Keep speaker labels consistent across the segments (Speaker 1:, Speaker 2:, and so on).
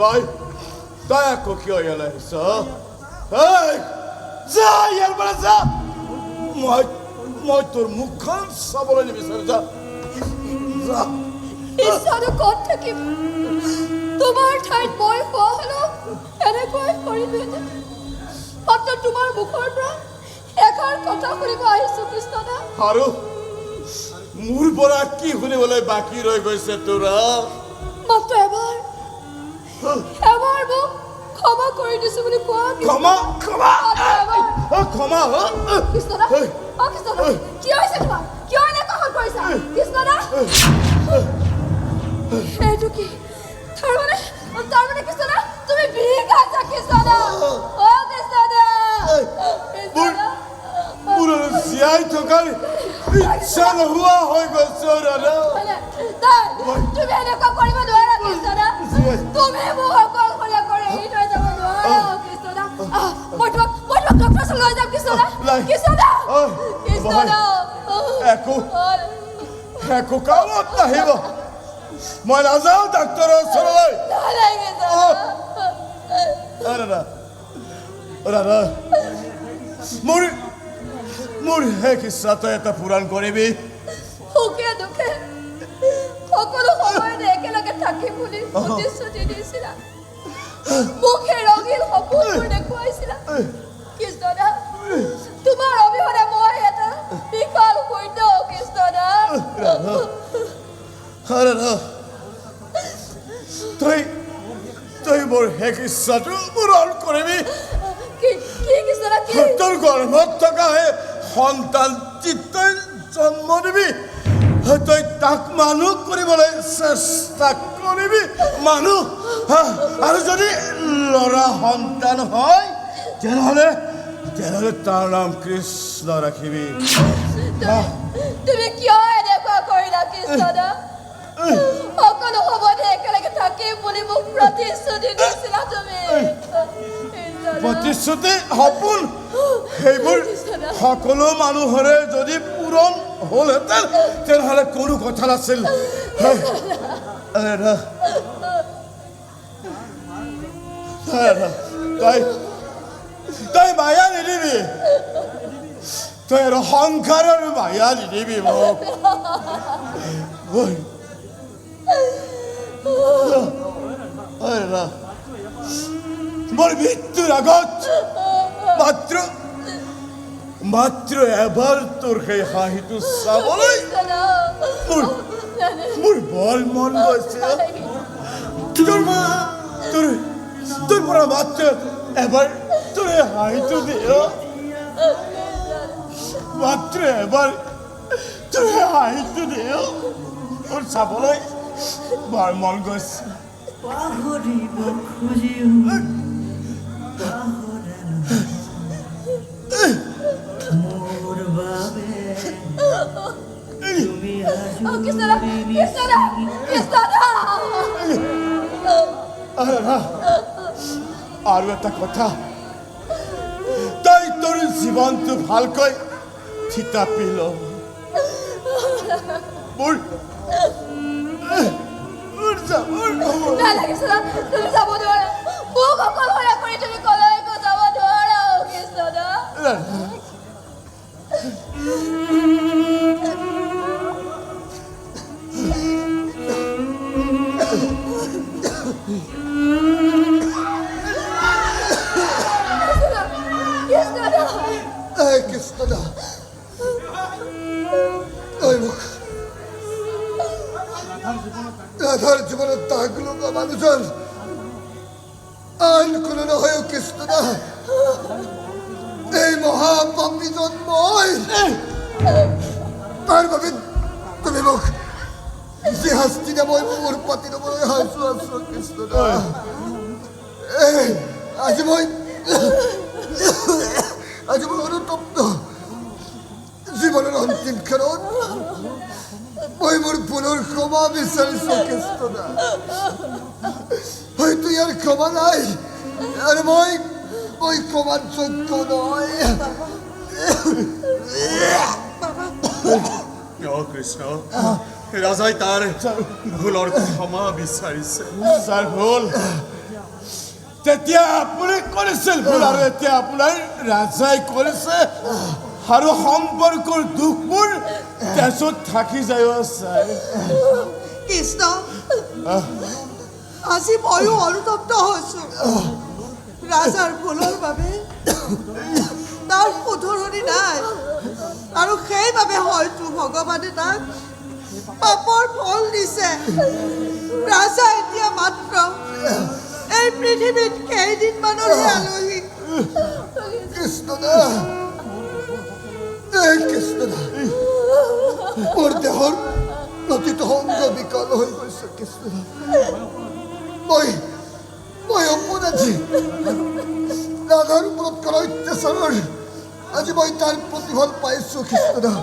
Speaker 1: তই তই আকৌ কিয় ইয়ালৈ আহিছ যা ইয়াৰ পৰা যা মই তোৰ মুখখন চাবলৈ নিবিচাৰো যা যা
Speaker 2: ঈশ্বৰ ক'ত থাকিম তোমাৰ ঠাইত মই হোৱা হ'লেও এনেকৈ কৰিলোহেঁতেন মাত্ৰ তোমাৰ মুখৰ পৰা এষাৰ কথা শুনিব আহিছোঁ কৃষ্ণদা
Speaker 1: আৰু মোৰ পৰা কি শুনিবলৈ বাকী ৰৈ গৈছে তোৰা
Speaker 2: মাত্ৰ এবাৰ মোক ক্ষমা কৰি দিছো বুলি কোৱা
Speaker 1: ক্ষমা
Speaker 2: কৃষ্ণদা কৃষ্ণদা কি হৈছে তোমাৰ কিয় এনেকুৱা হৈ পৰিছা কৃষ্ণদা এইটো কি তাৰমানে কৃষ্ণদা তুমি বিৰিক আছা কৃষ্ণদা কৃষ্ণদা
Speaker 1: মোৰ জীয়াই থকাৰ ইচ্ছা নোহোৱা হৈ গৈছে
Speaker 2: তুমি এনেকুৱা কৰিব নোৱাৰা কৃষ্ণদা তুমি মোক অকলশৰীয়া কৰি এৰি থৈ যাব নোৱাৰা কৃষ্ণদা মই তোমাক ডক্টৰ ওচৰলৈ লৈ যাম কৃষ্ণদা
Speaker 1: একো কামত নাহিব মই নাযাওঁ ডাক্তৰৰ ওচৰলৈ মোৰ শেষ ইচ্ছা তই এটা পূৰণ কৰিবি
Speaker 2: সুখে দুখে সকলো সময়তে একেলগে থাকিম বুলি প্ৰতিশ্ৰুতি দিছিলা মোক সেই ৰঙীন সপোনবোৰ দেখুৱাইছিলা কৃষ্ণদা তোমাৰ অবিহনে মই এটা বিকল শূন্য কৃষ্ণদা
Speaker 1: তই মোৰ শেষ ইচ্ছাটো পূৰণ কৰিবি তোৰ গৰ্ভত থকা হে সন্তান তই জন্ম দিবি তই তাক মানুহ কৰিবলৈ চেষ্টা কৰিবি মানুহ আৰু যদি ল'ৰা সন্তান হয় তেনেহ'লে তাৰ নাম কৃষ্ণ ৰাখিবি
Speaker 2: তুমি কিয় এনেকুৱা কৰিলা কৃষ্ণদা সকলো সময়তে একেলগে থাকিম বুলি মোক প্ৰতিশ্ৰুতি দিছিলা তুমি
Speaker 1: প্ৰতিশ্ৰুতি সপোন সেইবোৰ সকলো মানুহৰে যদি পূৰণ হ'লহেঁতেন তেনেহ'লে কোনো কথা নাছিল তই মায়া নিদিবি তই আৰু সংসাৰৰ মায়া নিদিবি মোক মোৰ মৃত্যুৰ আগত মাত্ৰ এবাৰ তোৰ সেই হাঁহিটো চাবলৈ মোৰ বৰ মন গৈছে তোৰ পৰা মাত্ৰ এবাৰ তোৰ এই হাঁহিটো দিয়ে মাত্ৰ এবাৰ তোৰ এই হাঁহিটো দিয়ে তোৰ চাবলৈ বৰ মন গৈছে
Speaker 3: পাহৰিব খুজিও মোৰ বাবে তুমি
Speaker 1: আৰু এটা কথা তই তোৰ জীৱনটো ভালকৈ থিতাপি ল মোৰ
Speaker 2: তুমি যাব নোৱাৰা মোক অকলশৰীয়া কৰি তুমি কলৈকো যাব নোৱাৰা কৃষ্ণদা
Speaker 1: কৃষ্ণদা রাধার জীবনের তাগুলো মানুষের আইন কোনো নহয় কৃষ্ণদা এই মহাপাপী জন্ম তার বাবে তুমি মোক যে শাস্তি দে মই মোৰ পাতি ল'বলৈ হাইছো আছো কৃষ্ণদা আজি মই অনুতপ্ত জীৱনৰ অন্তিম ক্ষণত মই মোৰ ভুলৰ ক্ষমা বিচাৰিছো কৃষ্ণদা হয়তো ইয়াৰ ক্ষমা নাই আৰু মই ক্ষমাৰ যোগ্য নহয় কৃষ্ণ ৰাজাই তাৰ ভুলৰ ক্ষমা বিচাৰিছে যাৰ ভুল তেতিয়া আপুনি কৰিছিল ভুল আৰু এতিয়া আপোনাৰ ৰাজাই কৰিছে আৰু সম্পৰ্কৰ দুখবোৰ তেজত থাকি যায় ছাৰ
Speaker 4: কৃষ্ণ আজি ময়ো অনুতপ্ত হৈছো ৰাজাৰ ভুলৰ বাবে তাৰ শুধৰণি নাই আৰু সেইবাবে হয়তো ভগৱানে তাক পাপৰ ফল দিছে ৰাজা এতিয়া মাত্ৰ এই পৃথিৱীত কেইদিনমানৰহে আলহী
Speaker 5: কৃষ্ণদা কৃষ্ণদা মোৰ দেহৰ প্ৰতিটো অংগ বিকল হৈ গৈছে কৃষ্ণদা মই অপৰাধী ৰাধাৰ ওপৰত কৰা অত্যাচাৰৰ আজি মই তাৰ প্ৰতিফল পাইছো কৃষ্ণদা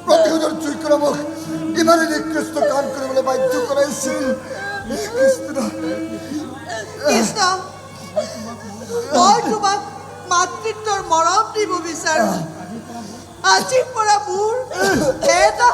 Speaker 5: প্ৰতিশোধৰ জুইকুৰা মোক ইমানে নিকৃষ্ট কাম কৰিবলৈ বাধ্য কৰাইছিল কৃষ্ণদা
Speaker 4: কৃষ্ণ মই তোমাক মাতৃত্বৰ মৰম দিব বিচাৰো আজিৰ পৰা মোৰ এটা